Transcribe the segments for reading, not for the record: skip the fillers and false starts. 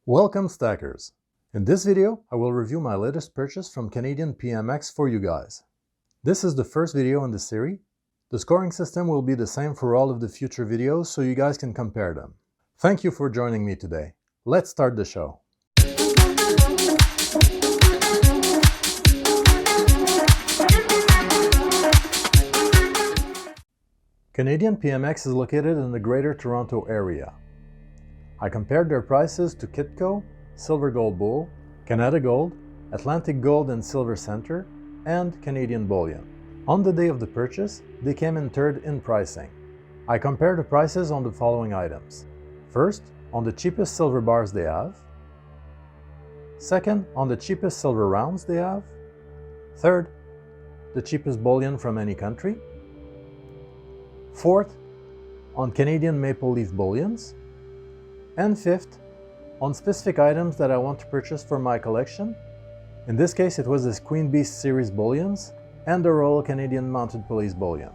Welcome stackers! In this video, I will review my latest purchase from Canadian PMX for you guys. This is the first video in the series. The scoring system will be the same for all of the future videos so you guys can compare them. Thank you for joining me today. Let's start the show. Canadian PMX is located in the Greater Toronto area. I compared their prices to Kitco, Silver Gold Bull, Canada Gold, Atlantic Gold and Silver Center, and Canadian Bullion. On the day of the purchase, they came in third in pricing. I compared the prices on the following items. First, on the cheapest silver bars they have. Second, on the cheapest silver rounds they have. Third, the cheapest bullion from any country. Fourth, on Canadian maple leaf bullions. And fifth, on specific items that I want to purchase for my collection. In this case, it was the Queen Beast series bullions and the Royal Canadian Mounted Police bullion.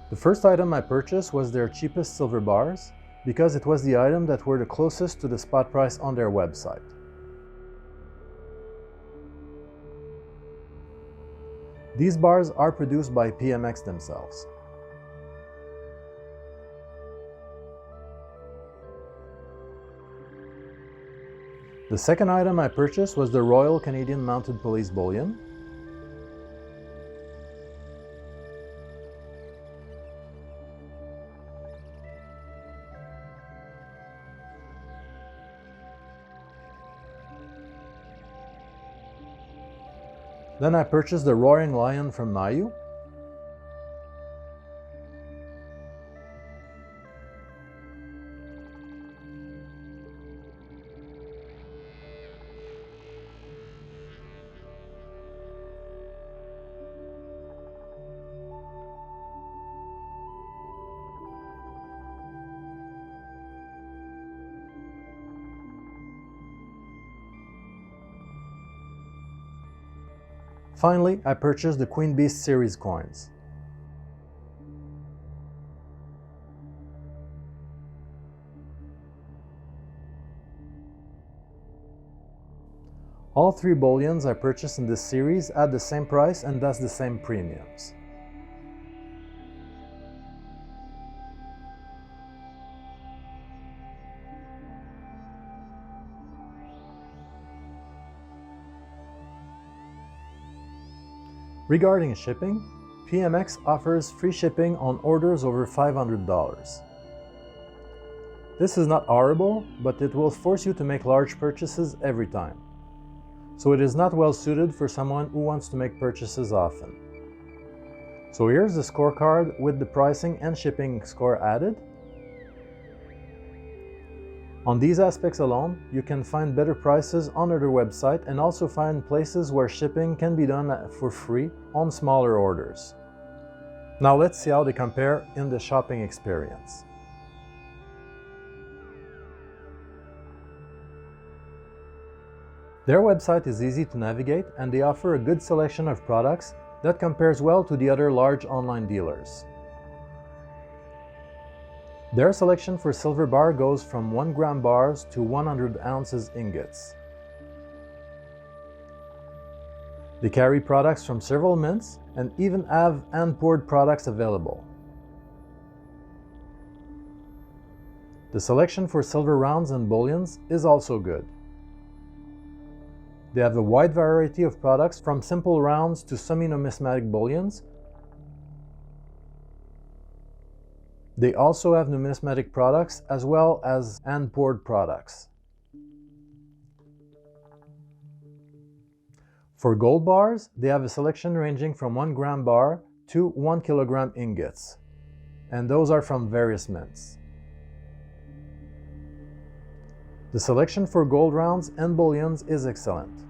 The first item I purchased was their cheapest silver bars because it was the item that were the closest to the spot price on their website. These bars are produced by PMX themselves. The second item I purchased was the Royal Canadian Mounted Police bullion. Then I purchased the Roaring Lion from Nayu. Finally, I purchased the Queen Beast series coins. All three bullions I purchased in this series at the same price and thus the same premiums. Regarding shipping, PMX offers free shipping on orders over $500. This is not horrible, but it will force you to make large purchases every time. So it is not well suited for someone who wants to make purchases often. So here's the scorecard with the pricing and shipping score added. On these aspects alone, you can find better prices on their website and also find places where shipping can be done for free on smaller orders. Now let's see how they compare in the shopping experience. Their website is easy to navigate and they offer a good selection of products that compares well to the other large online dealers. Their selection for silver bar goes from 1 gram bars to 100 ounces ingots. They carry products from several mints and even have hand-poured products available. The selection for silver rounds and bullions is also good. They have a wide variety of products from simple rounds to semi-numismatic bullions. They also have numismatic products as well as hand-poured products. For gold bars, they have a selection ranging from 1 gram bar to 1 kilogram ingots, and those are from various mints. The selection for gold rounds and bullions is excellent.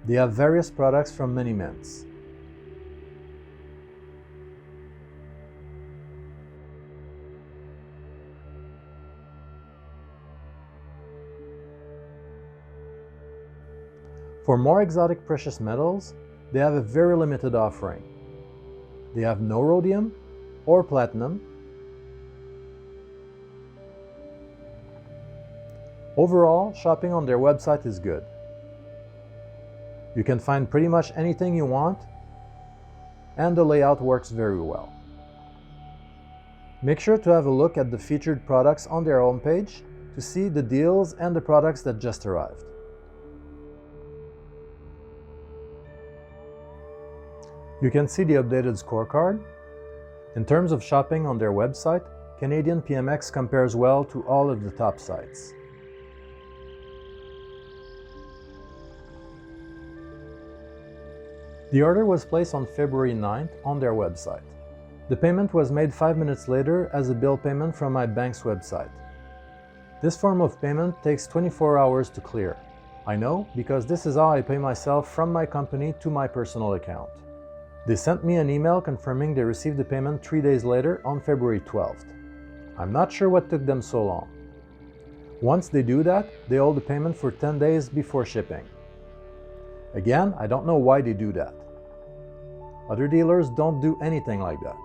They have various products from many mints. For more exotic precious metals, they have a very limited offering. They have no rhodium or platinum, Overall, shopping on their website is good. You can find pretty much anything you want, and the layout works very well. Make sure to have a look at the featured products on their homepage to see the deals and the products that just arrived. You can see the updated scorecard. In terms of shopping on their website, Canadian PMX compares well to all of the top sites. The order was placed on February 9th on their website. The payment was made 5 minutes later as a bill payment from my bank's website. This form of payment takes 24 hours to clear. I know because this is how I pay myself from my company to my personal account. They sent me an email confirming they received the payment 3 days later on February 12th. I'm not sure what took them so long. Once they do that, they hold the payment for 10 days before shipping. Again, I don't know why they do that. Other dealers don't do anything like that.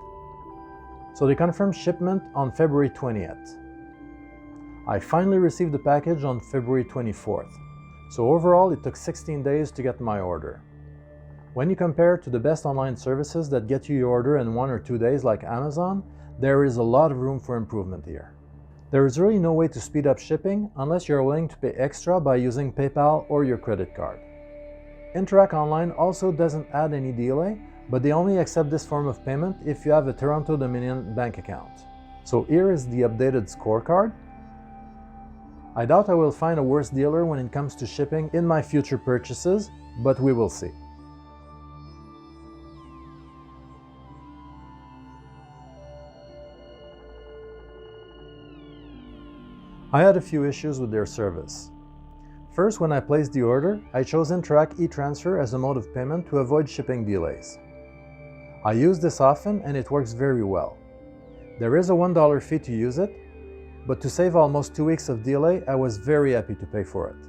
So they confirmed shipment on February 20th. I finally received the package on February 24th. So overall, it took 16 days to get my order. When you compare to the best online services that get you your order in 1 or 2 days like Amazon, there is a lot of room for improvement here. There is really no way to speed up shipping unless you're willing to pay extra by using PayPal or your credit card. Interac Online also doesn't add any delay, but they only accept this form of payment if you have a Toronto Dominion bank account. So here is the updated scorecard. I doubt I will find a worse dealer when it comes to shipping in my future purchases, but we will see. I had a few issues with their service. First, when I placed the order, I chose Interac e-transfer as a mode of payment to avoid shipping delays. I use this often and it works very well. There is a $1 fee to use it, but to save almost 2 weeks of delay, I was very happy to pay for it.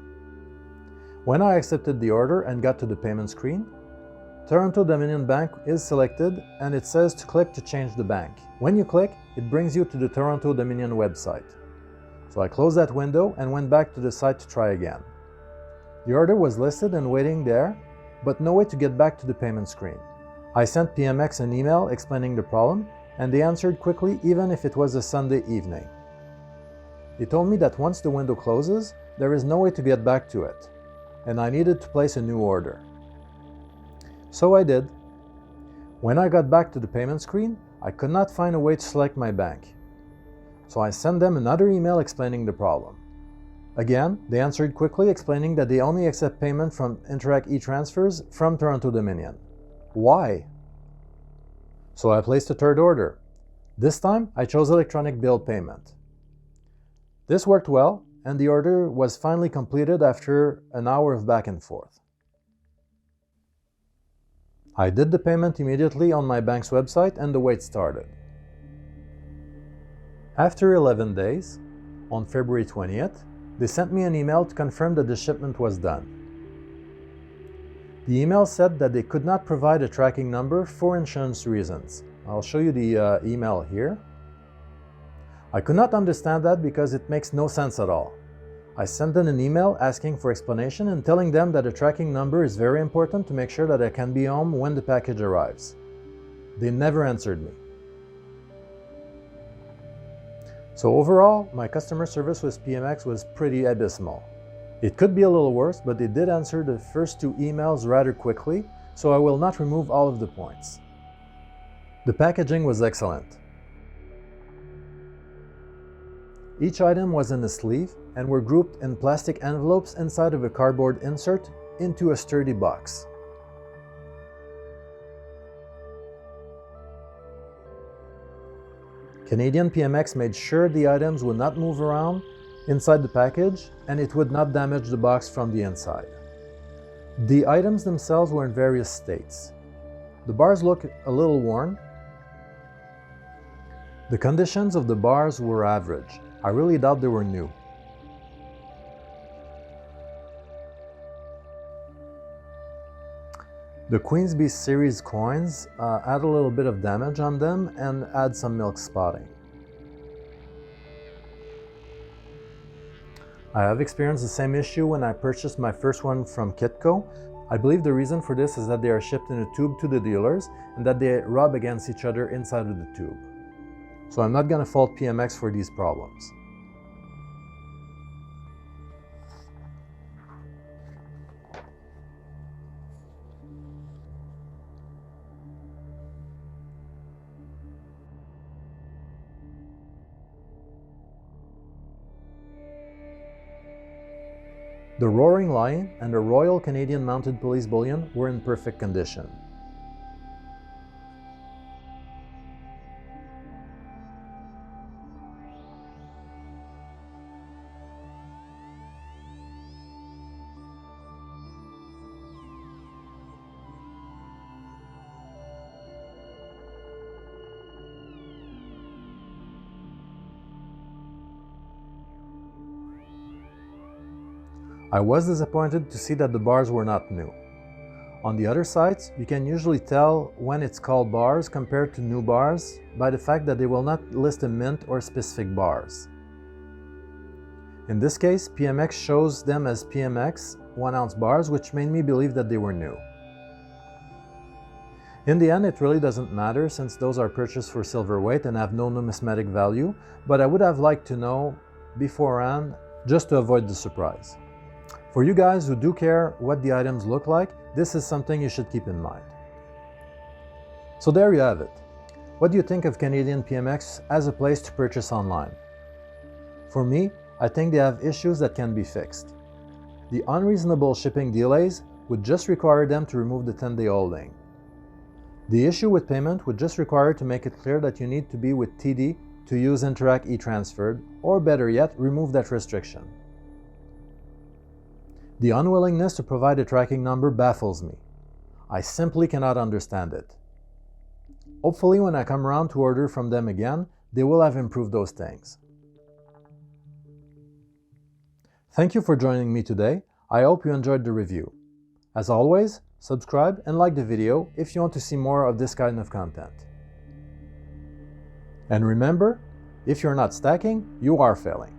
When I accepted the order and got to the payment screen, Toronto Dominion Bank is selected and it says to click to change the bank. When you click, it brings you to the Toronto Dominion website. So I closed that window and went back to the site to try again. The order was listed and waiting there, but no way to get back to the payment screen. I sent PMX an email explaining the problem, and they answered quickly even if it was a Sunday evening. They told me that once the window closes, there is no way to get back to it, and I needed to place a new order. So I did. When I got back to the payment screen, I could not find a way to select my bank. So I sent them another email explaining the problem. Again, they answered quickly explaining that they only accept payment from Interac e-transfers from Toronto Dominion. Why? So I placed a third order. This time, I chose electronic bill payment. This worked well, and the order was finally completed after an hour of back and forth. I did the payment immediately on my bank's website and the wait started. After 11 days, on February 20th, they sent me an email to confirm that the shipment was done. The email said that they could not provide a tracking number for insurance reasons. I'll show you the email here. I could not understand that because it makes no sense at all. I sent them an email asking for explanation and telling them that a tracking number is very important to make sure that I can be home when the package arrives. They never answered me. So overall, my customer service with PMX was pretty abysmal. It could be a little worse, but they did answer the first 2 emails rather quickly, so I will not remove all of the points. The packaging was excellent. Each item was in a sleeve and were grouped in plastic envelopes inside of a cardboard insert into a sturdy box. Canadian PMX made sure the items would not move around inside the package and it would not damage the box from the inside. The items themselves were in various states. The bars look a little worn. The conditions of the bars were average. I really doubt they were new. The Queen's Beast series coins had a little bit of damage on them and had some milk spotting. I have experienced the same issue when I purchased my first one from Kitco. I believe the reason for this is that they are shipped in a tube to the dealers and that they rub against each other inside of the tube. So I'm not going to fault PMX for these problems. The Roaring Lion and the Royal Canadian Mounted Police Bullion were in perfect condition. I was disappointed to see that the bars were not new. On the other sites, you can usually tell when it's called bars compared to new bars by the fact that they will not list a mint or specific bars. In this case, PMX shows them as PMX 1-ounce bars, which made me believe that they were new. In the end, it really doesn't matter since those are purchased for silver weight and have no numismatic value, but I would have liked to know beforehand just to avoid the surprise. For you guys who do care what the items look like, this is something you should keep in mind. So there you have it. What do you think of Canadian PMX as a place to purchase online? For me, I think they have issues that can be fixed. The unreasonable shipping delays would just require them to remove the 10-day holding. The issue with payment would just require to make it clear that you need to be with TD to use Interac e-Transferred, or better yet, remove that restriction. The unwillingness to provide a tracking number baffles me. I simply cannot understand it. Hopefully when I come around to order from them again, they will have improved those things. Thank you for joining me today. I hope you enjoyed the review. As always, subscribe and like the video if you want to see more of this kind of content. And remember, if you're not stacking, you are failing.